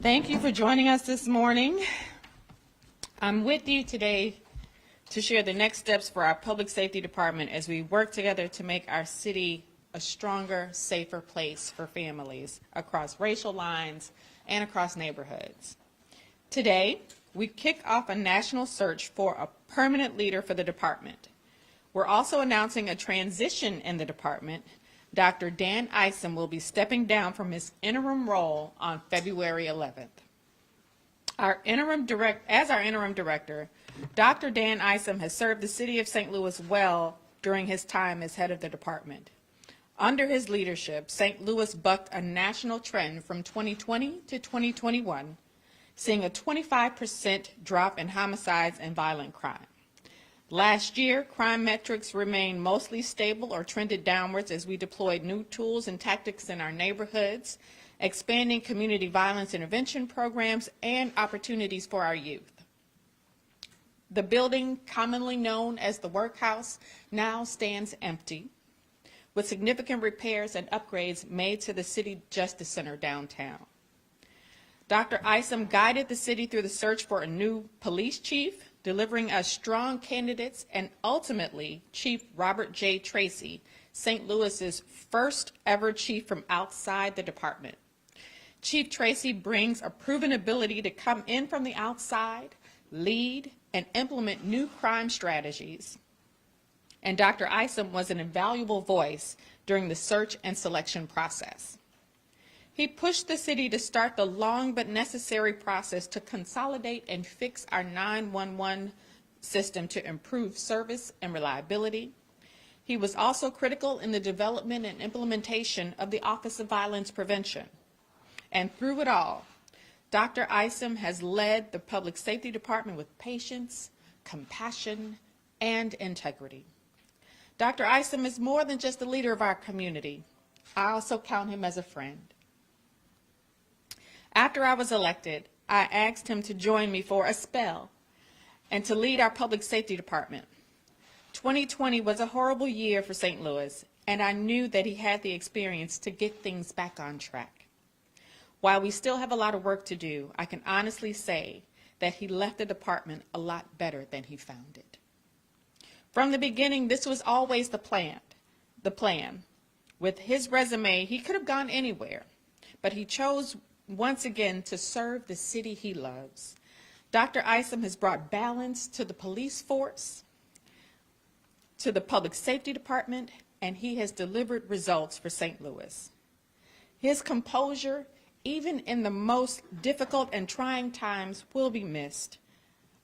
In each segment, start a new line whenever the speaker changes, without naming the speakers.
Thank you for joining us this morning. I'm with you today to share the next steps for our public safety department as we work together to make our city a stronger, safer place for families across racial lines and across neighborhoods. Today, we kick off a national search for a permanent leader for the department. We're also announcing a transition in the department. Dr. Dan Isom will be stepping down from his interim role on February 11th. As our interim director, Dr. Dan Isom has served the city of St. Louis well during his time as head of the department. Under his leadership, St. Louis bucked a national trend from 2020 to 2021, seeing a 25% drop in homicides and violent crime. Last year, crime metrics remained mostly stable or trended downwards as we deployed new tools and tactics in our neighborhoods, expanding community violence intervention programs and opportunities for our youth. The building, commonly known as the Workhouse, now stands empty, with significant repairs and upgrades made to the City Justice Center downtown. Dr. Isom guided the city through the search for a new police chief, delivering us strong candidates, and ultimately Chief Robert J. Tracy, St. Louis's first ever chief from outside the department. Chief Tracy brings a proven ability to come in from the outside, lead, and implement new crime strategies. And Dr. Isom was an invaluable voice during the search and selection process. He pushed the city to start the long but necessary process to consolidate and fix our 911 system to improve service and reliability. He was also critical in the development and implementation of the Office of Violence Prevention. And through it all, Dr. Isom has led the Public Safety Department with patience, compassion, and integrity. Dr. Isom is more than just a leader of our community. I also count him as a friend. After I was elected, I asked him to join me for a spell and to lead our public safety department. 2020 was a horrible year for St. Louis, and I knew that he had the experience to get things back on track. While we still have a lot of work to do, I can honestly say that he left the department a lot better than he found it. From the beginning, this was always the plan. With his resume, he could have gone anywhere, but he chose once again to serve the city he loves. Dr. Isom has brought balance to the police force, to the public safety department, and he has delivered results for St. Louis. His composure, even in the most difficult and trying times, will be missed.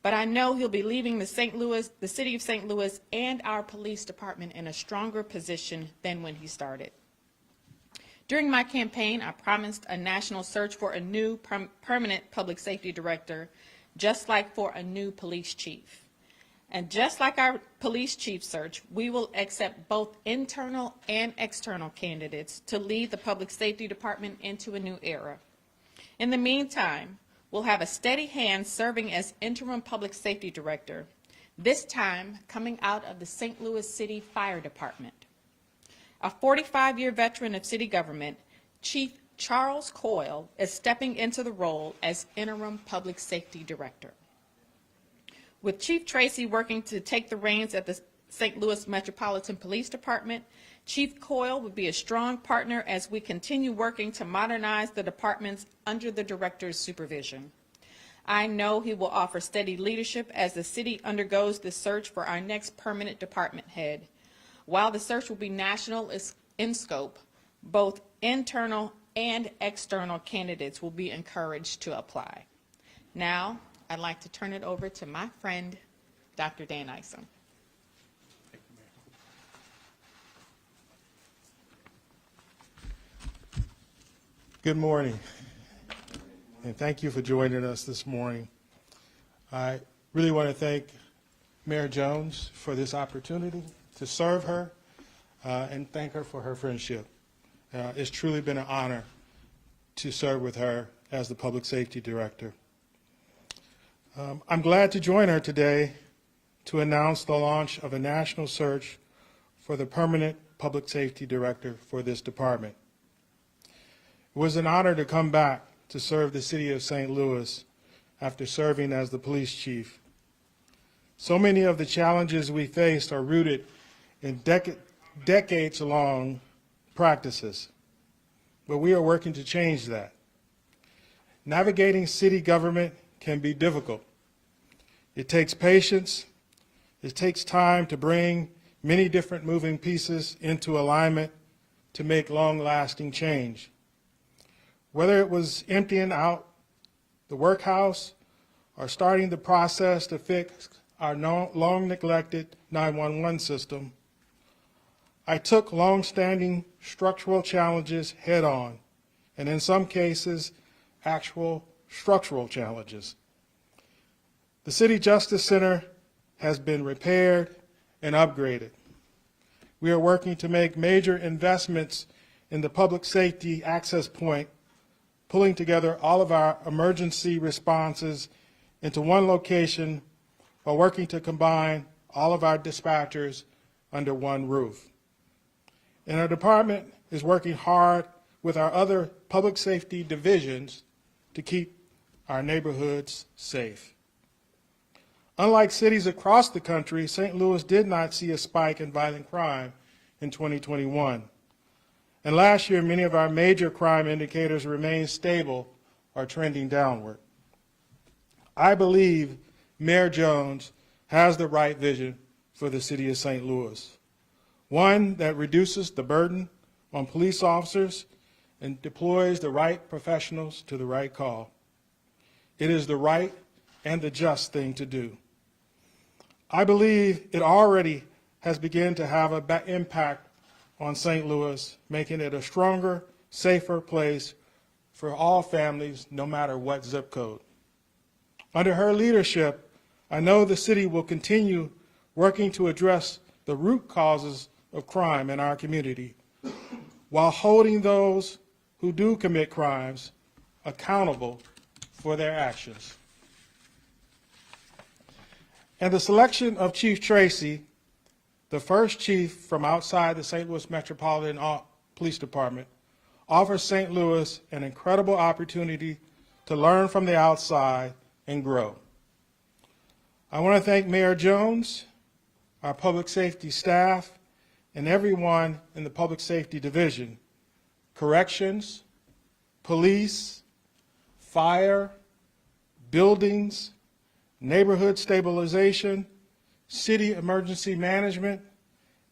But I know he'll be leaving the city of St. Louis and our police department in a stronger position than when he started. During my campaign, I promised a national search for a new permanent public safety director, just like for a new police chief. And just like our police chief search, we will accept both internal and external candidates to lead the public safety department into a new era. In the meantime, we'll have a steady hand serving as interim public safety director, this time coming out of the St. Louis City Fire Department. A 45-year veteran of city government, Chief Charles Coyle is stepping into the role as interim public safety director. With Chief Tracy working to take the reins at the St. Louis Metropolitan Police Department, Chief Coyle would be a strong partner as we continue working to modernize the departments under the director's supervision. I know he will offer steady leadership as the city undergoes the search for our next permanent department head. While the search will be national in scope, both internal and external candidates will be encouraged to apply. Now, I'd like to turn it over to my friend, Dr. Dan Isom.
Good morning, and thank you for joining us this morning. I really want to thank Mayor Jones for this opportunity to serve her and thank her for her friendship. It's truly been an honor to serve with her as the Public Safety Director. I'm glad to join her today to announce the launch of a national search for the permanent Public Safety Director for this department. It was an honor to come back to serve the city of St. Louis after serving as the police chief. So many of the challenges we faced are rooted in decades-long practices, but we are working to change that. Navigating city government can be difficult. It takes patience. It takes time to bring many different moving pieces into alignment to make long-lasting change. Whether it was emptying out the workhouse or starting the process to fix our long-neglected 911 system, I took long-standing structural challenges head-on, and in some cases, actual structural challenges. The City Justice Center has been repaired and upgraded. We are working to make major investments in the public safety access point, pulling together all of our emergency responses into one location while working to combine all of our dispatchers under one roof. And our department is working hard with our other public safety divisions to keep our neighborhoods safe. Unlike cities across the country, St. Louis did not see a spike in violent crime in 2021. And last year, many of our major crime indicators remained stable or trending downward. I believe Mayor Jones has the right vision for the city of St. Louis, one that reduces the burden on police officers and deploys the right professionals to the right call. It is the right and the just thing to do. I believe it already has begun to have an impact on St. Louis, making it a stronger, safer place for all families, no matter what zip code. Under her leadership, I know the city will continue working to address the root causes of crime in our community, while holding those who do commit crimes accountable for their actions. And the selection of Chief Tracy, the first chief from outside the St. Louis Metropolitan Police Department, offers St. Louis an incredible opportunity to learn from the outside and grow. I want to thank Mayor Jones, our public safety staff, and everyone in the Public Safety Division, corrections, police, fire, buildings, neighborhood stabilization, city emergency management,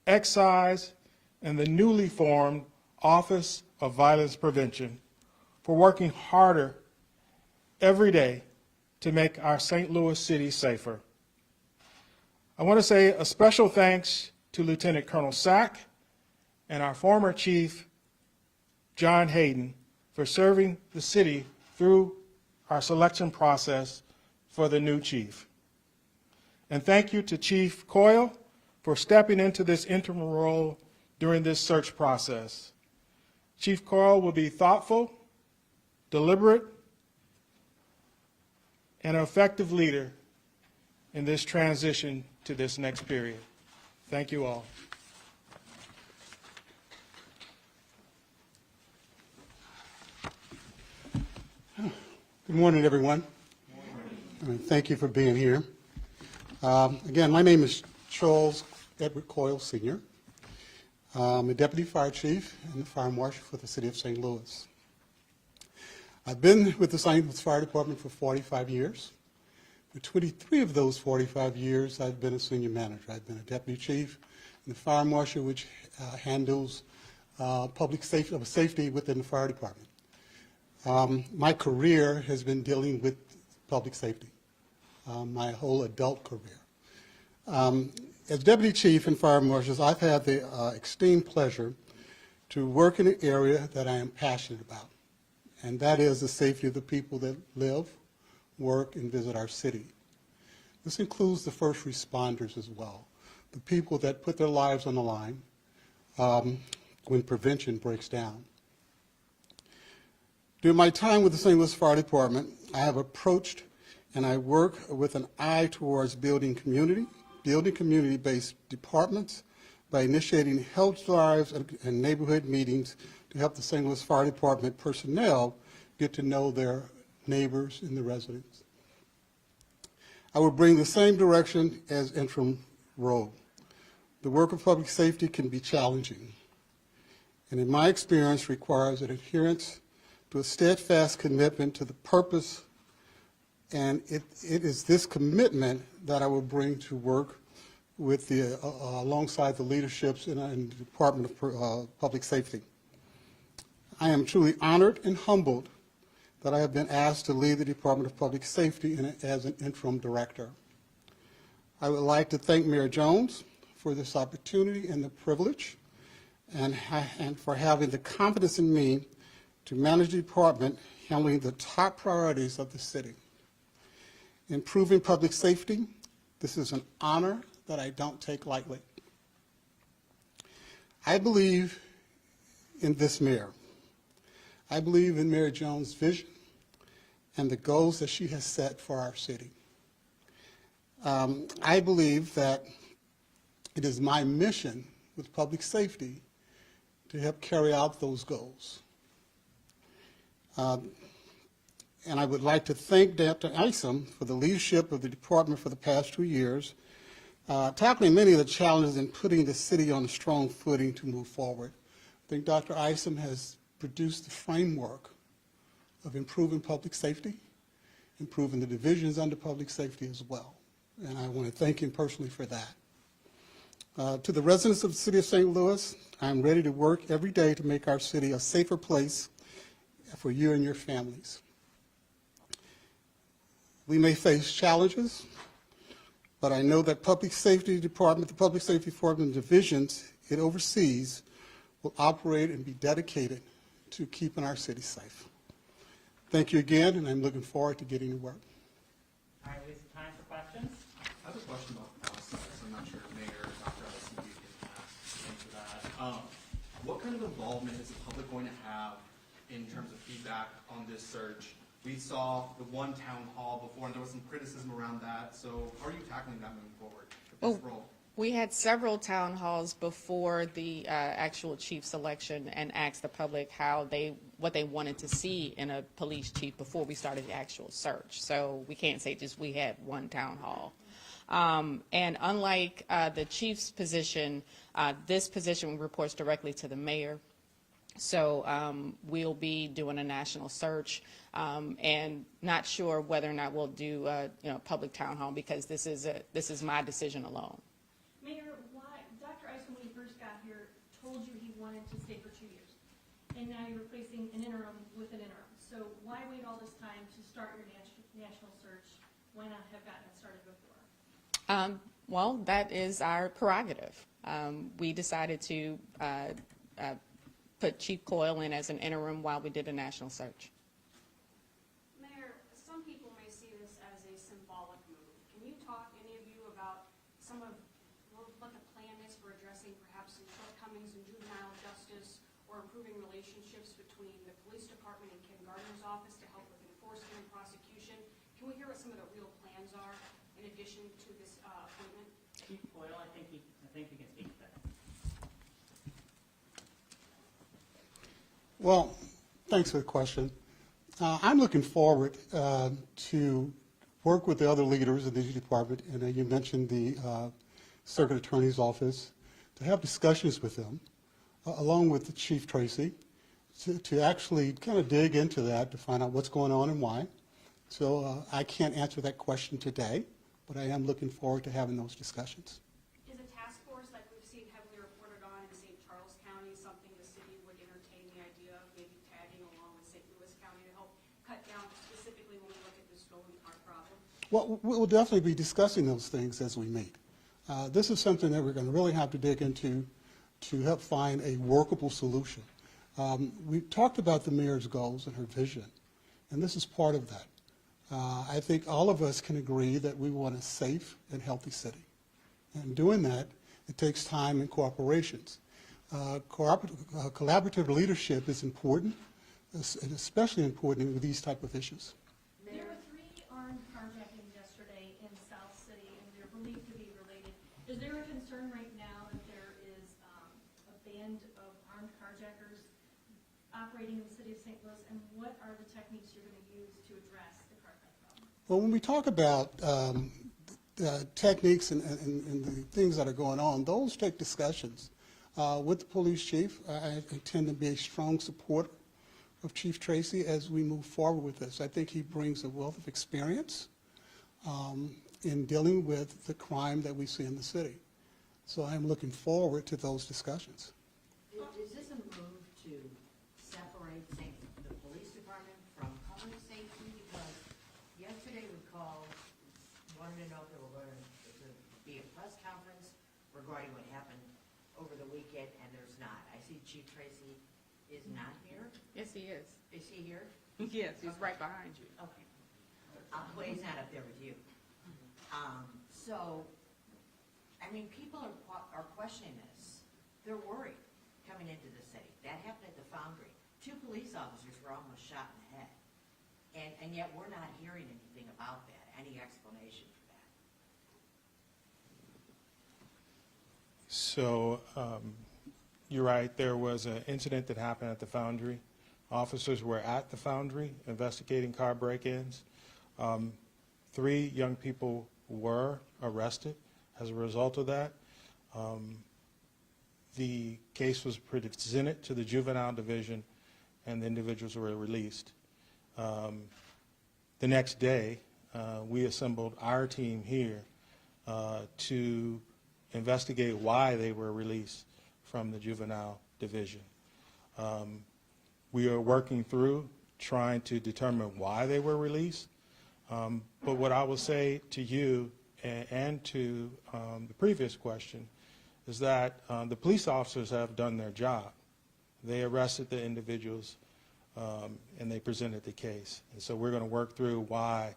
excise, and the newly formed Office of Violence Prevention for working harder every day to make our St. Louis city safer. I want to say a special thanks to Lieutenant Colonel Sack and our former chief, John Hayden, for serving the city through our selection process for the new chief. And thank you to Chief Coyle for stepping into this interim role during this search process. Chief Coyle will be thoughtful, deliberate, and an effective leader in this transition to this next period. Thank you all.
Good morning, everyone. Good morning. Thank you for being here. Again, my name is Charles Edward Coyle, Sr. I'm a Deputy Fire Chief and the Fire Marshal for the City of St. Louis. I've been with the St. Louis Fire Department for 45 years. For 23 of those 45 years, I've been a senior manager. I've been a Deputy Chief and the Fire Marshal, which handles public safety within the Fire Department. My career has been dealing with public safety, my whole adult career. As Deputy Chief and Fire Marshals, I've had the extreme pleasure to work in an area that I am passionate about, and that is the safety of the people that live, work, and visit our city. This includes the first responders as well, the people that put their lives on the line when prevention breaks down. During my time with the St. Louis Fire Department, I have approached and I work with an eye towards building community-based departments by initiating health drives and neighborhood meetings to help the St. Louis Fire Department personnel get to know their neighbors and the residents. I will bring the same direction as interim role. The work of public safety can be challenging, and in my experience requires an adherence to a steadfast commitment to the purpose, and it is this commitment that I will bring to work with alongside the leaderships in the Department of Public Safety. I am truly honored and humbled that I have been asked to lead the Department of Public Safety as an interim director. I would like to thank Mayor Jones for this opportunity and the privilege, and for having the confidence in me to manage the department handling the top priorities of the city. Improving public safety, this is an honor that I don't take lightly. I believe in this mayor. I believe in Mayor Jones' vision and the goals that she has set for our city. I believe that it is my mission with public safety to help carry out those goals. And I would like to thank Dr. Isom for the leadership of the department for the past 2 years, tackling many of the challenges and putting the city on a strong footing to move forward. I think Dr. Isom has produced the framework of improving public safety, improving the divisions under public safety as well. And I want to thank him personally for that. To the residents of the city of St. Louis, I'm ready to work every day to make our city a safer place for you and your families. We may face challenges, but I know that the Public Safety Department divisions it oversees will operate and be dedicated to keeping our city safe. Thank you again, and I'm looking forward to getting to work.
All right, we have time for questions.
I have a question about the process. I'm not sure if Mayor or Dr. Ellison can answer that. What kind of involvement is the public going to have in terms of feedback on this search? We saw the one town hall before, and there was some criticism around that. So how are you tackling that moving forward with this role?
We had several town halls before the actual chief selection and asked the public what they wanted to see in a police chief before we started the actual search. So we can't say just we had one town hall. And unlike the chief's position, this position reports directly to the mayor. So we'll be doing a national search, and not sure whether or not we'll do public town hall, because this is my decision alone.
Mayor, why, Dr. Isom, when he first got here, told you he wanted to stay for 2 years, and now you're replacing an interim with an interim. So why wait all this time to start your national search? Why not have gotten it started before?
Well, that is our prerogative. We decided to put Chief Coyle in as an interim while we did a national search.
Mayor, some people may see this as a symbolic move. Can you talk, any of you, about some of what the plan is for addressing perhaps some shortcomings in juvenile justice or improving relationships between the police department and Ken Gardner's office to help with enforcement and prosecution? Can we hear what some of the real plans are in addition to this appointment?
Chief Boyle, I think you can speak to that.
Well, thanks for the question. I'm looking forward to work with the other leaders in the department, and you mentioned the Circuit Attorney's Office, to have discussions with them, along with the Chief Tracy, to actually kind of dig into that to find out what's going on and why. So I can't answer that question today, but I am looking forward to having those discussions.
Is a task force like we've seen heavily reported on in St. Charles County something the city would entertain the idea of maybe tagging along with St. Louis County to help cut down specifically when we look at the stolen car problem?
Well, we'll definitely be discussing those things as we meet. This is something that we're going to really have to dig into to help find a workable solution. We talked about the mayor's goals and her vision, and this is part of that. I think all of us can agree that we want a safe and healthy city. And doing that, it takes time and cooperations. Collaborative leadership is important, and especially important with these type of issues.
There were 3 armed carjackings yesterday in South City, and they're believed to be related. Is there a concern right now that there is a band of armed carjackers operating in the city of St. Louis, and what are the techniques
Well, when we talk about techniques and the things that are going on, those take discussions with the police chief. I tend to be a strong supporter of Chief Tracy as we move forward with this. I think he brings a wealth of experience in dealing with the crime that we see in the city. So I am looking forward to those discussions.
Is this a move to separate, say, the police department from public safety? Because yesterday we called, wanted to know if there were going to be a press conference regarding what happened over the weekend, and there's not. I see Chief Tracy is not here.
Yes, he is.
Is he here?
Yes, he's right behind you.
Okay. Well, he's not up there with you. So, I mean, people are questioning this. They're worried coming into the city. That happened at the Foundry. 2 police officers were almost shot in the head. And yet we're not hearing anything about that, any explanation for that.
So you're right, there was an incident that happened at the Foundry. Officers were at the Foundry investigating car break-ins. 3 young people were arrested as a result of that. The case was presented to the Juvenile Division, and the individuals were released. The next day, we assembled our team here to investigate why they were released from the Juvenile Division. We are working through trying to determine why they were released. But what I will say to you and to the previous question is that the police officers have done their job. They arrested the individuals and they presented the case. And so we're going to work through why,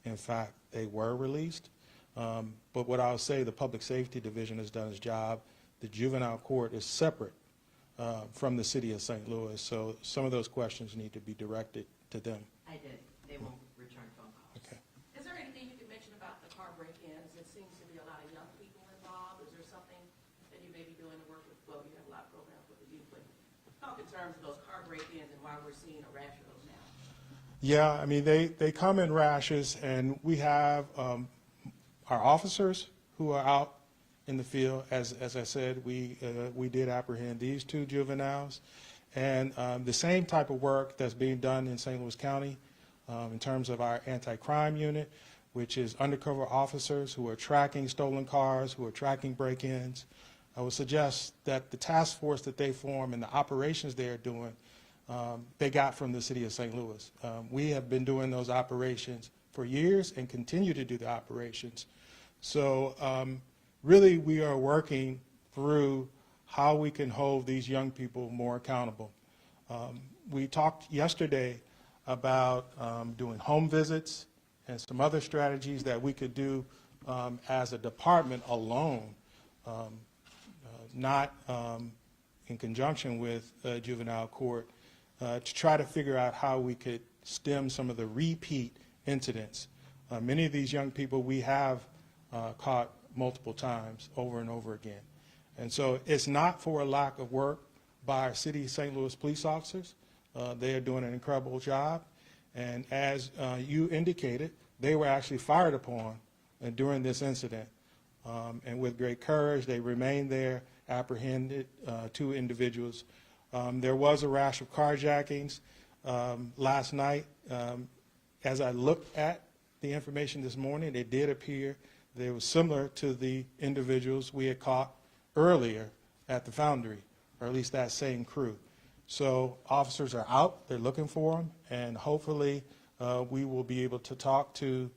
in fact, they were released. But what I'll say, the Public Safety Division has done its job. The juvenile court is separate from the city of St. Louis, so some of those questions need to be directed to them.
I did. They won't return phone calls.
Okay.
Is there anything you can mention about the car break-ins? It seems to be a lot of young people involved. Is there something that you may be doing to work with, well, you have a lot of programs with the youth, but talk in terms of those car break-ins and why we're seeing a rash of those now?
Yeah, I mean, they come in rashes, and we have our officers who are out in the field. As I said, we did apprehend these 2 juveniles. And the same type of work that's being done in St. Louis County in terms of our anti-crime unit, which is undercover officers who are tracking stolen cars, who are tracking break-ins. I would suggest that the task force that they form and the operations they are doing, they got from the city of St. Louis. We have been doing those operations for years and continue to do the operations. So really we are working through how we can hold these young people more accountable. We talked yesterday about doing home visits and some other strategies that we could do as a department alone, not in conjunction with juvenile court, to try to figure out how we could stem some of the repeat incidents. Many of these young people we have caught multiple times over and over again. And so it's not for a lack of work by our city St. Louis police officers. They are doing an incredible job. And as you indicated, they were actually fired upon during this incident. And with great courage, they remained there, apprehended 2 individuals. There was a rash of carjackings last night. As I looked at the information this morning, it did appear they were similar to the individuals we had caught earlier at the Foundry, or at least that same crew. So officers are out, they're looking for them, and hopefully we will be able to talk to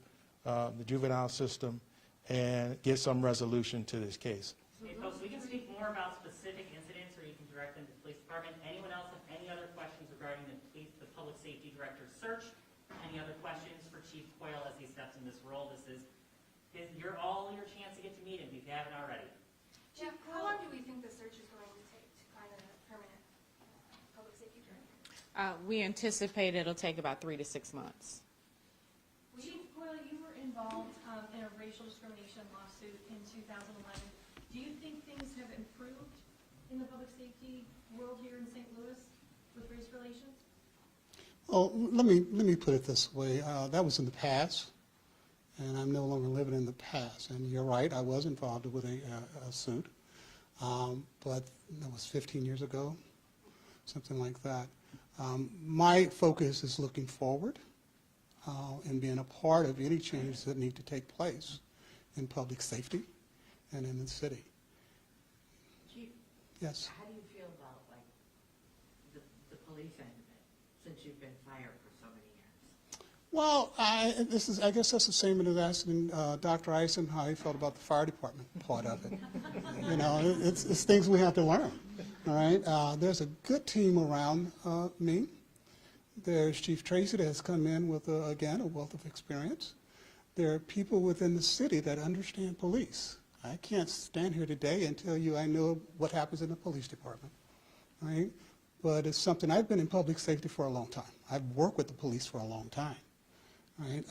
the juvenile system and get some resolution to this case.
Okay, folks, we can speak more about specific incidents, or you can direct them to the police department. Anyone else have any other questions regarding the public safety director's search? Any other questions for Chief Coyle as he steps in this role? This is your chance to get to meet him if you haven't already.
Jeff, how long do we think the search is going to take to find a permanent public safety director?
We anticipate it'll take about 3 to 6 months.
Chief Coyle, you were involved in a racial discrimination lawsuit in 2011. Do you think things have improved in the public safety world here in St. Louis with race relations?
Well, let me put it this way. That was in the past. and I'm no longer living in the past. And you're right, I was involved with a suit, but that was 15 years ago, something like that. My focus is looking forward and being a part of any changes that need to take place in public safety and in the city.
Chief,
Yes.
how do you feel about, like, the police end of it, since you've been fired for so many years?
Well, I guess that's the same as asking Dr. Eisen how he felt about the fire department part of it. You know, it's things we have to learn. All right. There's a good team around me. There's Chief Tracy that has come in with again a wealth of experience. There are people within the city that understand police. I can't stand here today and tell you I know what happens in the police department. Right. But it's something, I've been in public safety for a long time. I've worked with the police for a long time. Right?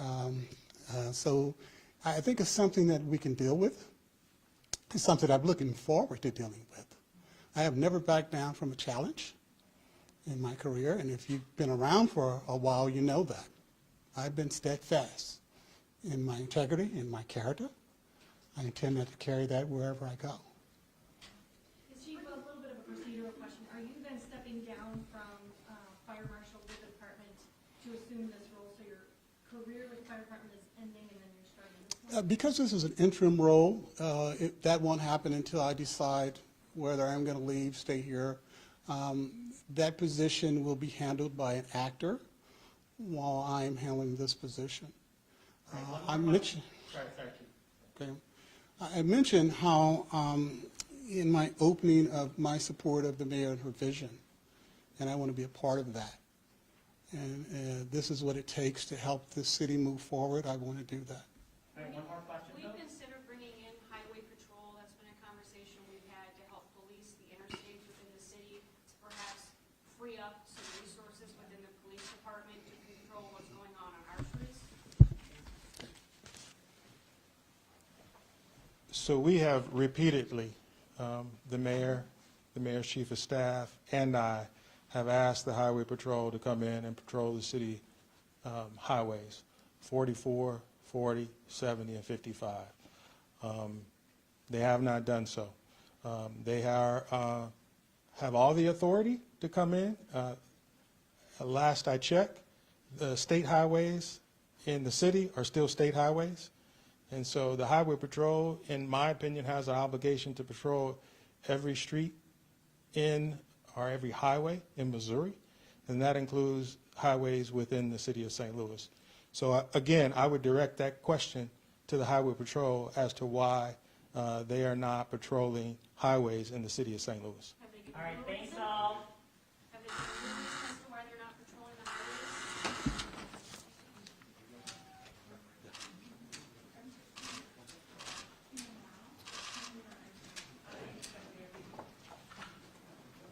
So I think it's something that we can deal with. It's something I'm looking forward to dealing with. I have never backed down from a challenge in my career, and if you've been around for a while, you know that. I've been steadfast in my integrity, in my character. I intend to carry that wherever I go.
Chief, a little bit of a procedural question. Are you then stepping down from fire marshal with the department to assume this role, so your career with the fire department is ending and then you're starting this one?
Because this is an interim role, that won't happen until I decide whether I'm going to leave, stay here. That position will be handled by an actor while I'm handling this position. I mentioned, okay, I mentioned how in my opening of my support of the mayor and her vision, and I want to be a part of that. And this is what it takes to help this city move forward. I want to do that.
All right, one more question,
Will you
Bill?
consider bringing in highway patrol? That's been a conversation we've had to help police the interstates within the city, to perhaps free up some resources within the police department to control what's going on our streets?
So we have repeatedly, the mayor's chief of staff, and I have asked the highway patrol to come in and patrol the city highways, 44, 40, 70, and 55. They have not done so. They have all the authority to come in. Last I checked, the state highways in the city are still state highways. And so the highway patrol, in my opinion, has an obligation to patrol every street or every highway in Missouri, and that includes highways within the city of St. Louis. So again, I would direct that question to the highway patrol as to why they are not patrolling highways in the city of St. Louis.
All right, thanks all.